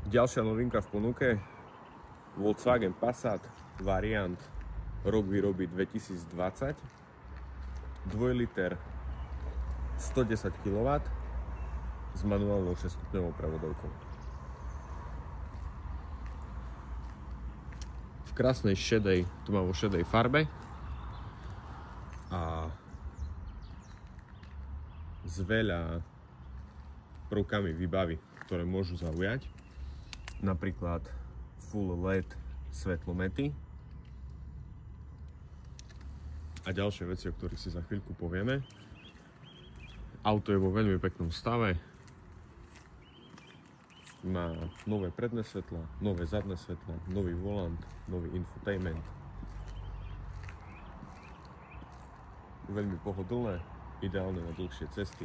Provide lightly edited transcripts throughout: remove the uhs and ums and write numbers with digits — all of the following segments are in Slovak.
Ďalšia novinka v ponuke, Volkswagen Passat variant rok výroby 2020, 2 liter 110 kW s manuálnou 6-stupňovou prevodovkou. V krásnej šedej, tmavo šedej farbe a s veľa prvkami výbavy, ktoré môžu zaujať. Napríklad full LED svetlomety a ďalšie veci, o ktorých si za chvíľku povieme. Auto je vo veľmi peknom stave. Má nové predné svetla, nové zadné svetla, nový volant, nový infotainment. Veľmi pohodlné, ideálne na dlhšie cesty.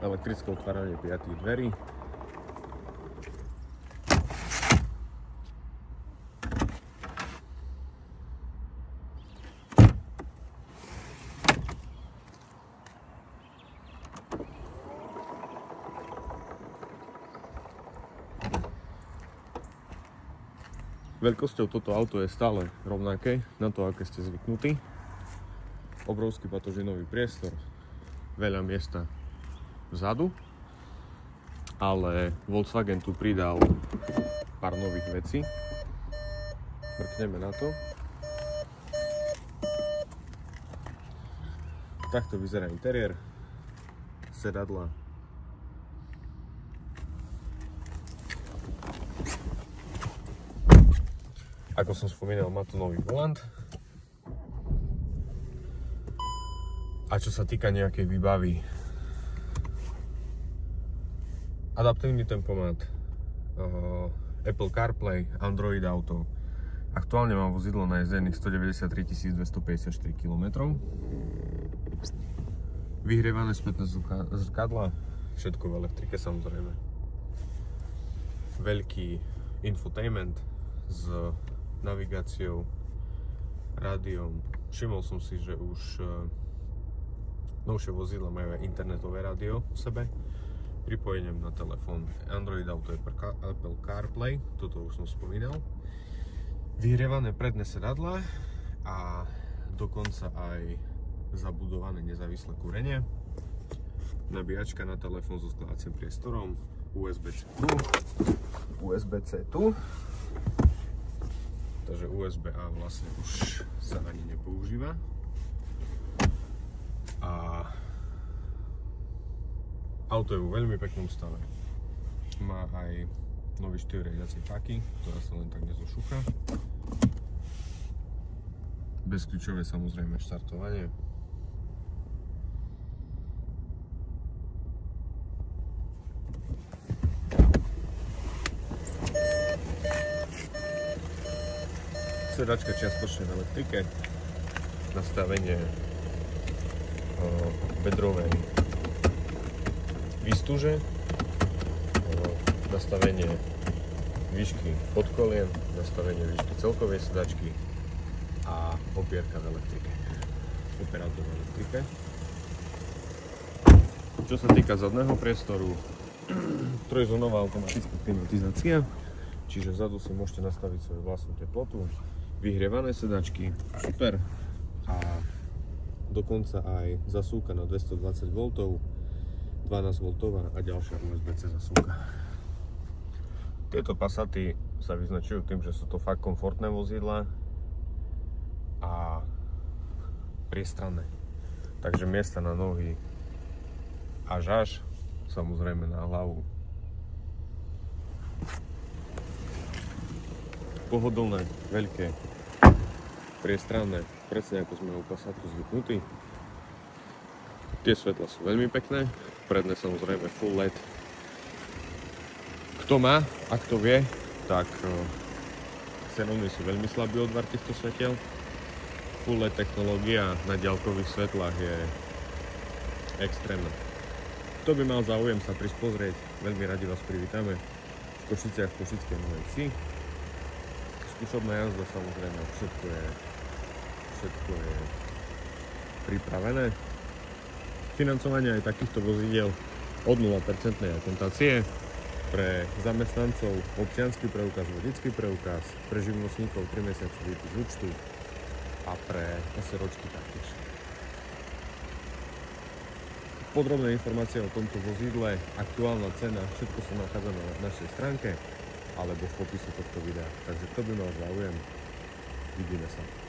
Elektrické otváranie 5 dverí. Veľkosťou toto auto je stále rovnaké na to, aké ste zvyknutí. Obrovský batožinový priestor, veľa miesta vzadu, ale Volkswagen tu pridal pár nových vecí. Mrkneme na to. Takto vyzerá interiér, sedadla. Ako som spomínal, má tu nový volant. A čo sa týka nejakej výbavy, adaptívny tempomat, Apple CarPlay, Android Auto. Aktuálne mám vozidlo najezdených 193 254 km. Vyhrievané spätné zrkadlá, všetko v elektrike samozrejme. Veľký infotainment s navigáciou, rádiom. Všimol som si, že už novšie vozidla majú aj internetové rádio v sebe. Pripojením na telefón. Android Auto je Apple CarPlay, toto už som spomínal. Vyhrievané predné sedadlá a dokonca aj zabudované nezávislé kúrenie. Nabíjačka na telefón so skladacím priestorom, USB-C tu, USB-C tu. Takže USB-A vlastne už sa ani nepoužíva. A auto je vo veľmi peknom stave. Má aj nový štýl riadiacej páky, ktorá sa len tak nezošúcha. Bezkľúčové samozrejme štartovanie. Sedačka čiastočne v elektrike, nastavenie bedrovej výstuže, nastavenie výšky podkolien, nastavenie výšky celkovej sedačky a opierka v elektrike, operátor v elektrike. Čo sa týka zadného priestoru, trojzónová automatická klimatizácia, čiže vzadu si môžete nastaviť svoju vlastnú teplotu. Vyhrievané sedačky, super, a dokonca aj zasúka na 220 V, 12 V a ďalšia USB-C zasúka. Tieto Passaty sa vyznačujú tým, že sú to fakt komfortné vozidlá a priestranné. Takže miesta na nohy až, samozrejme na hlavu. Pohodlné, veľké, priestranné, presne ako sme u Passatu zvyknutí. Tie svetla sú veľmi pekné, predné samozrejme full LED. Kto má a kto vie, tak xenóny sú veľmi slabý odvar týchto svetiel. Full LED technológia na ďalkových svetlách je extrémna. Kto by mal záujem sa prísť pozrieť, veľmi radi vás privítame v Košiciach, v Košickej Novej Vsi. Skúšobná jazda, samozrejme, všetko je pripravené. Financovanie aj takýchto vozidel od 0% akontácie, pre zamestnancov občiansky preukaz, vodický preukaz, pre živnostníkov 3 mesiace výpis z účtu a pre SROčky taktiež. Podrobné informácie o tomto vozidle, aktuálna cena, všetko sa nachádza na našej stránke alebo v popise tohto videa. Takže kto by mal záujem, vidíme sa.